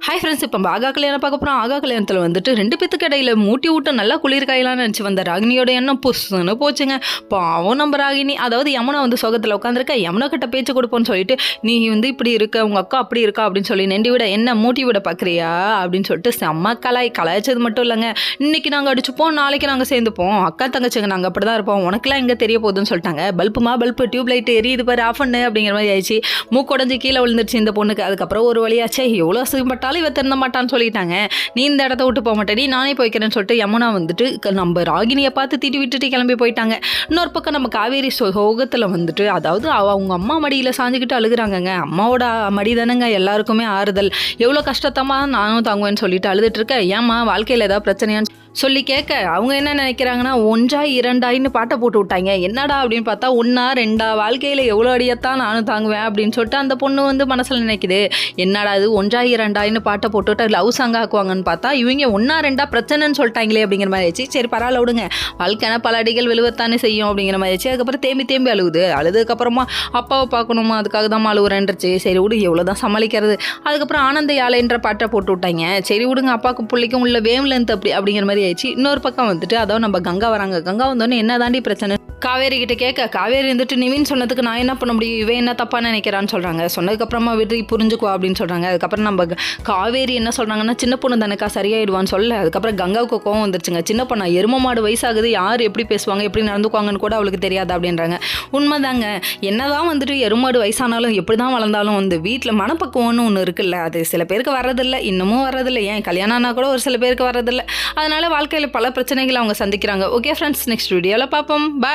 Hi friends, இப்போ ஆகா கல்யாணம் பார்க்க போகிறோம். ஆகா கல்யாணத்தில் வந்துட்டு 2 பேத்துக்கு இடையில மூட்டி விட்டு நல்லா குளிர் காயலான்னு நினச்சி வந்த ராகினியோட எண்ணம் புஷ்ன்னு போச்சுங்க. பாவம் நம்ம ராகினி, அதாவது யமுனா வந்து சோகத்தில் உட்காந்துருக்க. யமுனா கிட்ட பேச்சு கொடுப்போன்னு சொல்லிட்டு, நீ வந்து இப்படி இருக்க, உங்கள் அக்கா அப்படி இருக்கா அப்படின்னு சொல்லி நெண்டி விட, என்ன மூட்டி விட பார்க்குறியா அப்படின்னு சொல்லிட்டு செம்ம கலாய்ச்சது மட்டும் இல்லைங்க. இன்னைக்கு நாங்கள் அடிச்சுப்போம், நாளைக்கு நாங்கள் சேர்ந்துப்போம், அக்கா தங்கச்சிங்க நாங்கள் அப்படி தான் இருப்போம், உனக்குலாம் எங்கே தெரிய போகுதுன்னு சொல்லிட்டாங்க. பல்பு டியூப் லைட் எரியுது பாரு, ஆஃப் பண்ணு அப்படிங்கிற மாதிரி ஆயிடுச்சு. மூக்குடஞ்சி கீழே விழுந்துருச்சு இந்த பொண்ணுக்கு. அதுக்கப்புறம் ஒரு வழியாச்சே, எவ்வளோ அசிங்கப்பட்டாலும் இவ திருந்த மாட்டான்னு சொல்லிட்டாங்க. நீ இந்த இடத்த விட்டு போக மாட்டேடி, நானே போய்க்கிறேன்னு சொல்லிட்டு யமுனா வந்துட்டு நம்ம ராகினியை பார்த்து திட்டி விட்டுட்டு கிளம்பி போயிட்டாங்க. இன்னொரு பக்கம் நம்ம காவேரி சோகத்தில் வந்துட்டு, அதாவது அவங்க அம்மா மடியில் சாஞ்சுக்கிட்டு அழுகுறாங்கங்க. அம்மாவோட மடி தானேங்க எல்லாருக்குமே ஆறுதல். எவ்வளோ கஷ்டத்தமா நானும் தாங்குவேன்னு சொல்லிட்டு அழுதுட்டு இருக்க. ஏம்மா வாழ்க்கையில் ஏதாவது பிரச்சனையான்னு சொல்லி கேட்க, அவங்க என்ன நினைக்கிறாங்கன்னா, 1 2 பாட்டை போட்டு விட்டாங்க. என்னடா அப்படின்னு பார்த்தா 1 2 வாழ்க்கையில் எவ்வளோ அடியத்தான் நானும் தாங்குவேன் அப்படின்னு சொல்லிட்டு அந்த பொண்ணு வந்து மனசில் நினைக்குது. என்னடா இது 1 2 பாட்டை போட்டுவிட்டு லவ் சாங் ஆக்குவாங்கன்னு பார்த்தா இவங்க 1 2 பிரச்சனைன்னு சொல்லிட்டாங்களே அப்படிங்கிற மாதிரி ஆச்சு. சரி பரவாயில்ல விடுங்க, வாழ்க்கையான பல அடிகள் விழுவத்தானே செய்யும் அப்படிங்கிற மாதிரி ஆச்சு. அதுக்கப்புறம் தேம்பி அழுதுக்கப்புறமா அப்பாவை பார்க்கணுமா, அதுக்காக தான் அழுவுறேன்றுச்சு. சரி விடு, எவ்வளோதான் சமாளிக்கிறது. அதுக்கப்புறம் ஆனந்த யாழைன்ற பாட்டை போட்டு விட்டாங்க. சரி விடுங்க, அப்பாவுக்கும் பிள்ளைக்கும் உள்ள வேவ் லென்த் அப்படிங்கிற மாதிரி ஆயிடுச்சு. இன்னொரு பக்கம் வந்துட்டு அதாவது நம்ம கங்கா வராங்க. கங்கா வந்தோடனே என்ன தாண்டி பிரச்சனை காவேரி கிட்ட கேட்க, காவேரி வந்துட்டு நிவின் சொன்னதுக்கு நான் என்ன பண்ண முடியும், இவன் என்ன தப்பா நினைக்கிறான்னு சொல்றாங்க. சொன்னதுக்கப்புறமா விட்டு புரிஞ்சுக்குவா அப்படின்னு சொல்றாங்க. அதுக்கப்புறம் நம்ம காவேரி என்ன சொல்றாங்கன்னா, சின்ன பொண்ணு தானக்கா சரியாயிடுவான்னு சொல்ல. அதுக்கப்புறம் கங்காவுக்கு கோவம் வந்துருச்சுங்க. சின்ன பொண்ணா, எரும மாடு வயசாகுது, யார் எப்படி பேசுவாங்க எப்படி நடந்துக்குவாங்கன்னு கூட அவளுக்கு தெரியாது அப்படின்றாங்க. உண்மைதாங்க, என்னதான் வந்துட்டு எருமாடு வயசானாலும் எப்படி தான் வளர்ந்தாலும் வந்து வீட்டில் மனப்பக்குவம்னு ஒன்று இருக்குல்ல, அது சில பேருக்கு வர்றதில்லை, இன்னமும் வர்றதில்லை. ஏன் கல்யாணம் ஆனால் கூட ஒரு சில பேருக்கு வர்றதில்லை. அதனால வாழ்க்கையில் பல பிரச்சனைகளை அவங்க சந்திக்கிறாங்க. ஓகே ஃப்ரெண்ட்ஸ், நெக்ஸ்ட் வீடியோவில் பார்ப்போம். பாய்.